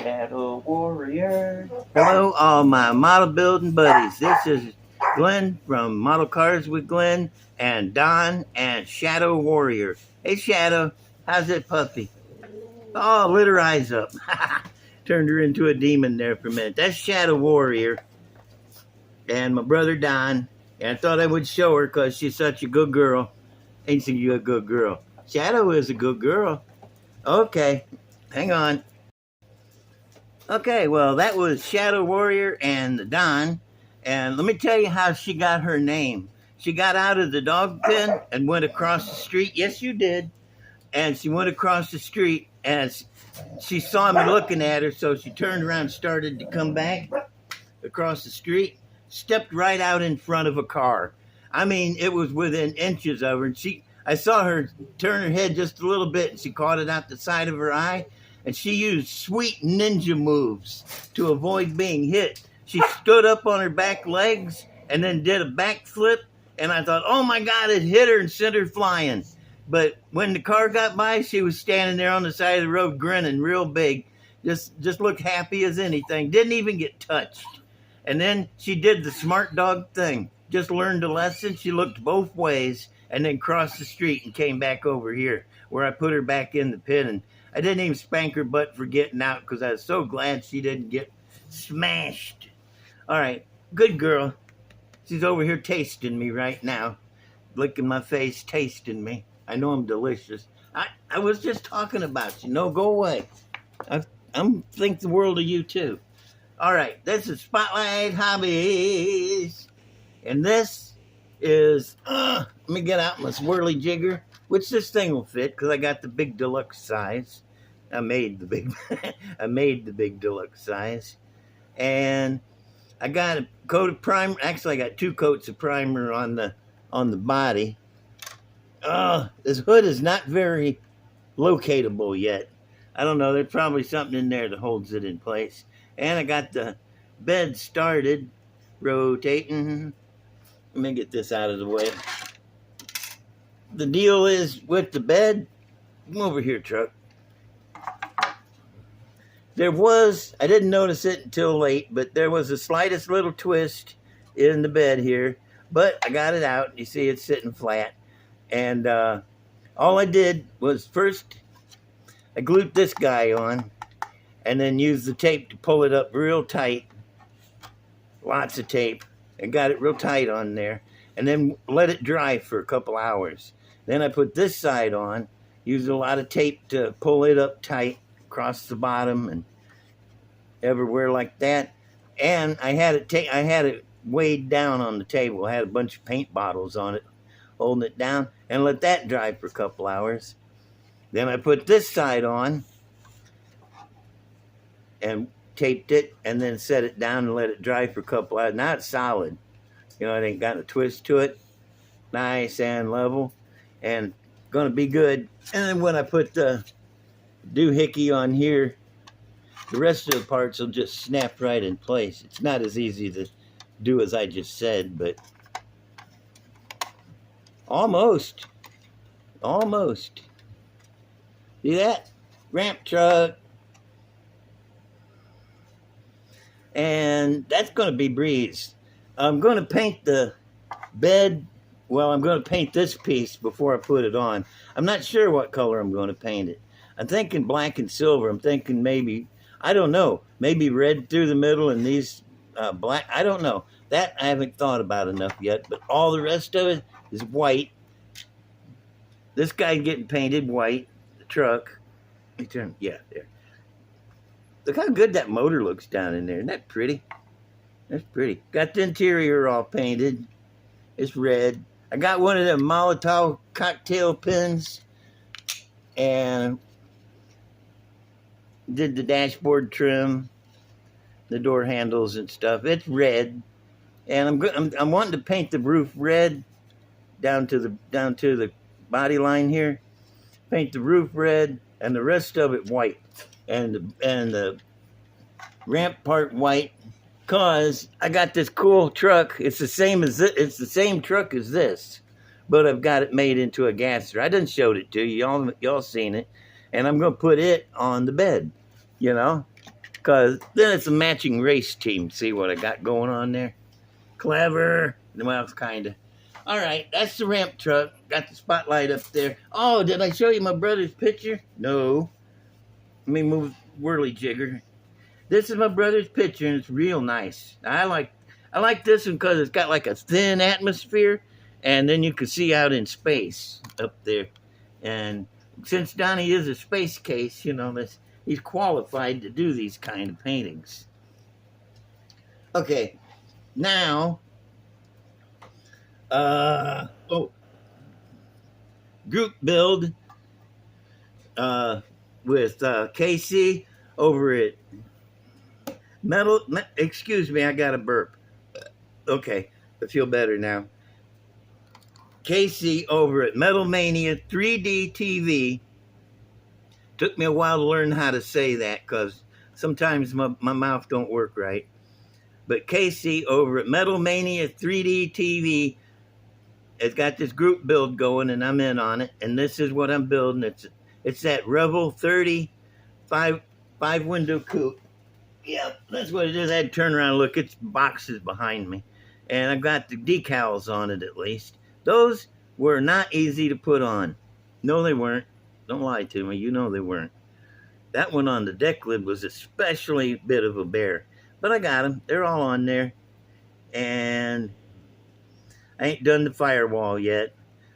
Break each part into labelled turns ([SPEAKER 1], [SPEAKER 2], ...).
[SPEAKER 1] Shadow Warrior.
[SPEAKER 2] Hello, all my model building buddies. This is Glenn from Model Cars with Glenn and Don and Shadow Warrior. Hey, Shadow, how's that puppy? Oh, lit her eyes up. Turned her into a demon there for a minute. That's Shadow Warrior and my brother Don. And I thought I would show her because she's such a good girl. Ain't she a good girl? Shadow is a good girl. Okay, hang on. Okay, well, that was Shadow Warrior and Don. And let me tell you how she got her name. She got out of the dog pen and went across the street. Yes, you did. And she went across the street and she saw me looking at her, so she turned around and started to come back across the street, stepped right out in front of a car. I mean, it was within inches of her. And I saw her turn her head just a little bit, and she caught it out the side of her eye. And she used sweet ninja moves to avoid being hit. She stood up on her back legs and then did a backflip. And I thought, oh my God, it hit her and sent her flying. But when the car got by, she was standing there on the side of the road grinning real big. Just looked happy as anything. Didn't even get touched. And then she did the smart dog thing. Just learned a lesson. She looked both ways and then crossed the street and came back over here where I put her back in the pen. And I didn't even spank her butt for getting out because I was so glad she didn't get smashed. All right, good girl. She's over here tasting me right now, licking my face, tasting me. I know I'm delicious. I was just talking about you. No, go away. I think the world of you too. All right, this is Spotlight Hobbies. And this is, let me get out my swirly jigger, which this thing will fit because I got the big deluxe size. I made the big deluxe size. And I got a coat of primer. Actually, I got 2 coats of primer on the body. This hood is not very locatable yet. I don't know. There's probably something in there that holds it in place. And I got the bed started, rotating. Let me get this out of the way. The deal is with the bed. Come over here, truck. I didn't notice it until late, but there was the slightest little twist in the bed here. But I got it out. You see it's sitting flat. And all I did was first, I glued this guy on and then used the tape to pull it up real tight. Lots of tape. And got it real tight on there. And then let it dry for a couple hours. Then I put this side on, used a lot of tape to pull it up tight across the bottom and everywhere like that. And I had it weighed down on the table. I had a bunch of paint bottles on it, holding it down, and let that dry for a couple hours. Then I put this side on and taped it and then set it down and let it dry for a couple hours. Now it's solid. You know, it ain't got a twist to it. Nice and level and gonna be good. And then when I put the doohickey on here, the rest of the parts will just snap right in place. It's not as easy to do as I just said, but almost. See that? Ramp truck. And that's going to be breeze. I'm going to paint the bed. Well, I'm going to paint this piece before I put it on. I'm not sure what color I'm going to paint it. I'm thinking black and silver. I'm thinking maybe, I don't know, maybe red through the middle and these black. I don't know. That I haven't thought about enough yet, but all the rest of it is white. This guy getting painted white. The truck. Yeah, there. Look how good that motor looks down in there. Isn't that pretty? That's pretty. Got the interior all painted. It's red. I got one of them Molotov cocktail pins and did the dashboard trim, the door handles and stuff. It's red, and I'm wanting to paint the roof red down to the body line here. Paint the roof red and the rest of it white, and the ramp part white. Cause I got this cool truck. It's the same truck as this, but I've got it made into a gasser. I didn't show it to you. Y'all seen it. And I'm gonna put it on the bed, you know. Because then it's a matching race team. See what I got going on there? Clever. Well, kind of. All right, that's the ramp truck. Got the spotlight up there. Oh, did I show you my brother's picture? No. Let me move whirly jigger. This is my brother's picture, and it's real nice. I like this one because it's got like a thin atmosphere, and then you can see out in space up there. And since Donnie is a space case, you know, he's qualified to do these kind of paintings. Okay, now, group build with Casey over at excuse me, I got a burp. Okay, I feel better now. Casey over at Metal Mania 3D TV. Took me a while to learn how to say that because sometimes my mouth don't work right. But Casey over at Metal Mania 3D TV has got this group build going, and I'm in on it. And this is what I'm building. It's that Revel 30 5-window coupe. Yep, that's what it is. I had to turn around and look. It's boxes behind me. And I've got the decals on it at least. Those were not easy to put on. No, they weren't. Don't lie to me. You know they weren't. That one on the deck lid was especially a bit of a bear. But I got them. They're all on there. And I ain't done the firewall yet.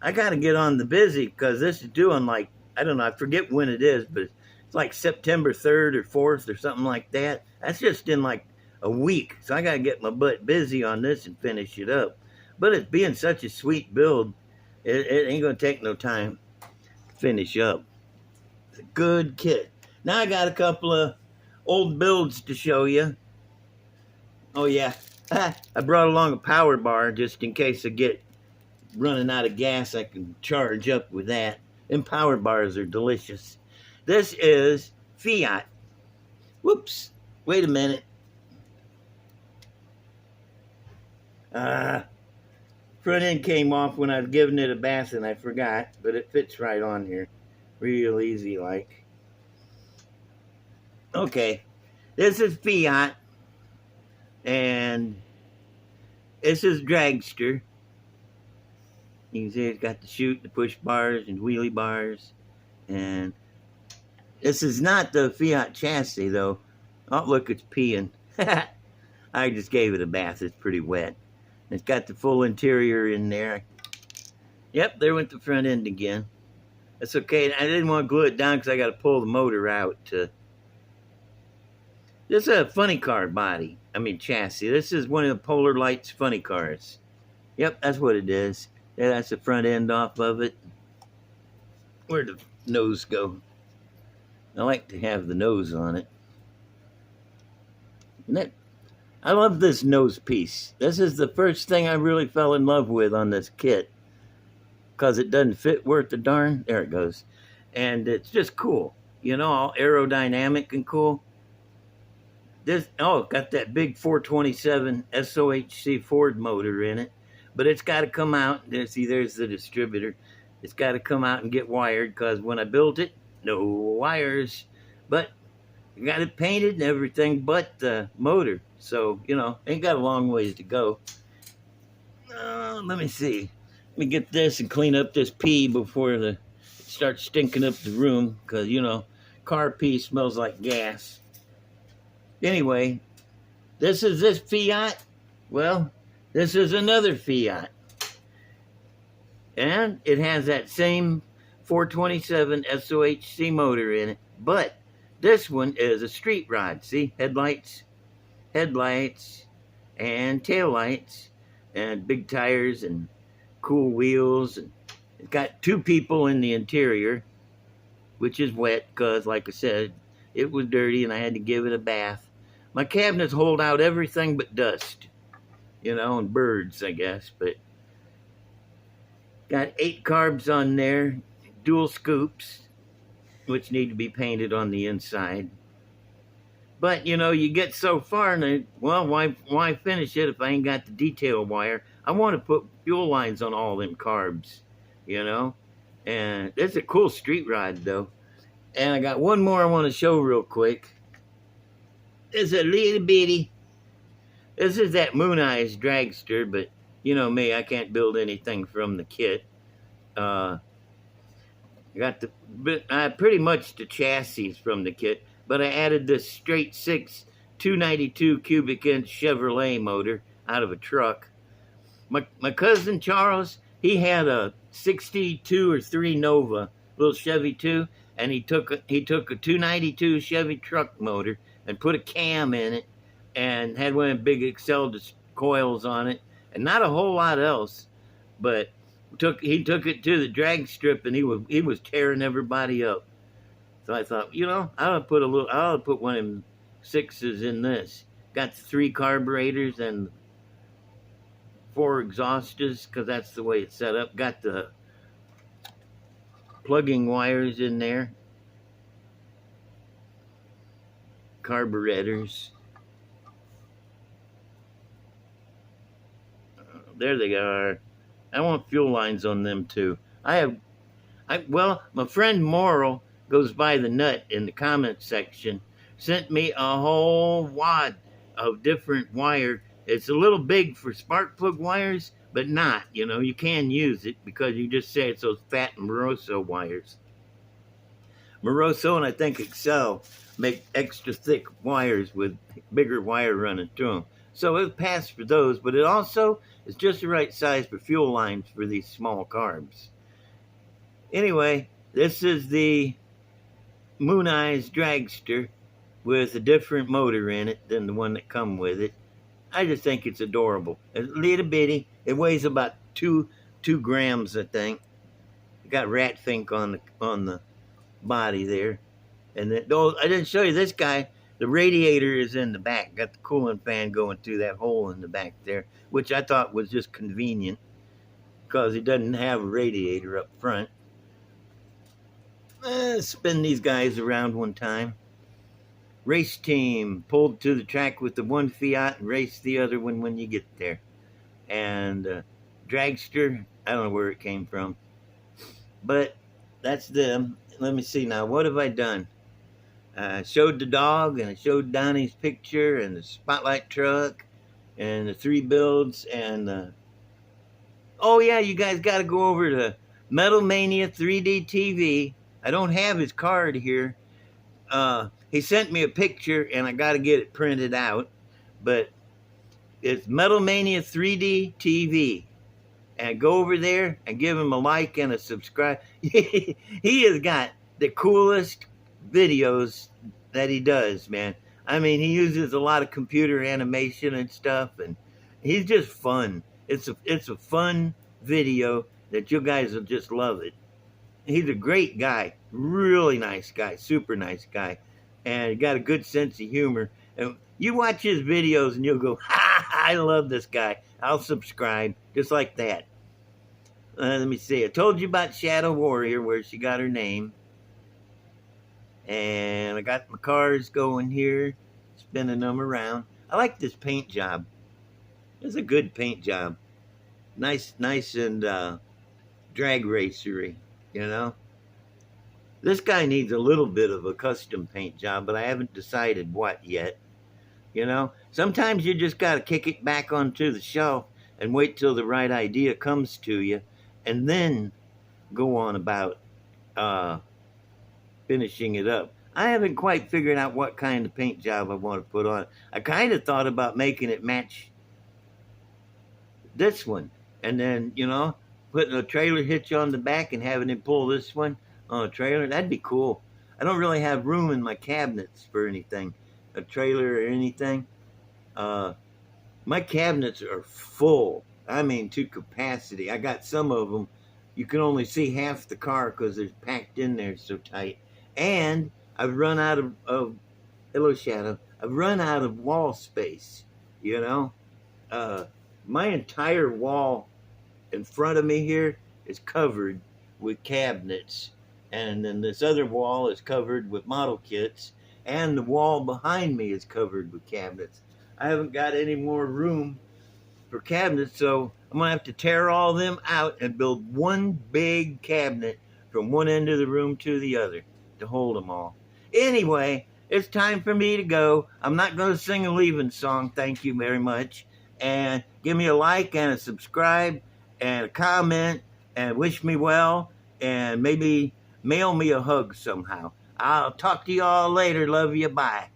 [SPEAKER 2] I got to get on the busy because this is doing like, I don't know, I forget when it is, but it's like September 3rd or 4th or something like that. That's just in like a week. So I got to get my butt busy on this and finish it up. But it's being such a sweet build, it ain't going to take no time to finish up. It's a good kit. Now I got a couple of old builds to show you. Oh, yeah. I brought along a power bar just in case I get running out of gas. I can charge up with that. And power bars are delicious. This is Fiat. Whoops. Wait a minute. Front end came off when I was giving it a bath and I forgot, but it fits right on here. Real easy like. Okay. This is Fiat. And this is Dragster. You can see it's got the chute, the push bars, and wheelie bars. And this is not the Fiat chassis, though. Oh, look, it's peeing. I just gave it a bath. It's pretty wet. It's got the full interior in there. Yep, there went the front end again. That's okay. I didn't want to glue it down because I got to pull the motor out. This is a funny car body. I mean, chassis. This is one of the Polar Lights funny cars. Yep, that's what it is. Yeah, that's the front end off of it. Where'd the nose go? I like to have the nose on it. I love this nose piece. This is the first thing I really fell in love with on this kit. Because it doesn't fit worth the darn. There it goes. And it's just cool. You know, all aerodynamic and cool. Got that big 427 SOHC Ford motor in it. But it's got to come out. There's the distributor. It's got to come out and get wired because when I built it, no wires. But I got it painted and everything but the motor. So, you know, ain't got a long ways to go. Let me see. Let me get this and clean up this pee before it starts stinking up the room. Because, you know, car pee smells like gas. Anyway, this is this Fiat. Well, this is another Fiat. And it has that same 427 SOHC motor in it. But this one is a street rod. See? Headlights, and taillights, and big tires, and cool wheels. And it's got 2 people in the interior, which is wet because, like I said, it was dirty and I had to give it a bath. My cabinets hold out everything but dust, you know, and birds, I guess. But got 8 carbs on there, dual scoops, which need to be painted on the inside. But, you know, you get so far, and well, why finish it if I ain't got the detail wire? I want to put fuel lines on all them carbs, you know? And it's a cool street ride, though. And I got one more I want to show real quick. It's a little bitty. This is that Moon Eyes dragster, but you know me, I can't build anything from the kit. Uh, got the, but pretty much the chassis from the kit, but I added this straight six 292 cubic inch Chevrolet motor out of a truck. My cousin Charles, he had a 62 or 3 Nova, little Chevy 2, and he took a 292 Chevy truck motor and put a cam in it and had one of the big Excel coils on it and not a whole lot else, but he took it to the drag strip and he was tearing everybody up. So I thought, you know, I'll put one of them sixes in this. Got the 3 carburetors and 4 exhausters because that's the way it's set up. Got the plugging wires in there, carburetors. There they are. I want fuel lines on them too. Well, my friend Moral goes by the nut in the comment section, sent me a whole wad of different wire. It's a little big for spark plug wires, but not, you know, you can use it because you just say it's those fat Moroso wires. Moroso and I think Excel make extra thick wires with bigger wire running through them. So it passed for those, but it also is just the right size for fuel lines for these small carbs. Anyway, this is the Moon Eyes dragster with a different motor in it than the one that come with it. I just think it's adorable. A little bitty. It weighs about two grams, I think. It got rat fink on the body there. And I didn't show you this guy. The radiator is in the back. Got the cooling fan going through that hole in the back there, which I thought was just convenient because it doesn't have a radiator up front. Spin these guys around one time. Race team, pulled to the track with the one Fiat and race the other one when you get there. And dragster, I don't know where it came from. But that's them. Let me see now. What have I done? I showed the dog and I showed Donnie's picture and the spotlight truck and the 3 builds and oh yeah, you guys got to go over to Metal Mania 3D TV. I don't have his card here. He sent me a picture and I got to get it printed out, but it's Metal Mania 3D TV. And go over there and give him a like and a subscribe. He has got the coolest videos that he does, man. I mean, he uses a lot of computer animation and stuff, and he's just fun. It's a fun video that you guys will just love it. He's a great guy, really nice guy, super nice guy, and got a good sense of humor. And you watch his videos and you'll go, ha, I love this guy. I'll subscribe, just like that. Let me see. I told you about Shadow Warrior, where she got her name. And I got my cars going here, spinning them around. I like this paint job. It's a good paint job. Nice and drag racery, you know. This guy needs a little bit of a custom paint job, but I haven't decided what yet. You know, sometimes you just got to kick it back onto the shelf and wait till the right idea comes to you, and then go on about finishing it up. I haven't quite figured out what kind of paint job I want to put on. I kind of thought about making it match this one, and then, you know, putting a trailer hitch on the back and having him pull this one on a trailer. That'd be cool. I don't really have room in my cabinets for anything, a trailer or anything. My cabinets are full. I mean, to capacity. I got some of them. You can only see half the car because they're packed in there so tight. And I've run out of hello, Shadow. I've run out of wall space, you know. My entire wall in front of me here is covered with cabinets. And then this other wall is covered with model kits. And the wall behind me is covered with cabinets. I haven't got any more room for cabinets, so I'm going to have to tear all them out and build one big cabinet from one end of the room to the other to hold them all. Anyway, it's time for me to go. I'm not going to sing a leaving song. Thank you very much. And give me a like and a subscribe and a comment and wish me well and maybe mail me a hug somehow. I'll talk to you all later. Love you. Bye.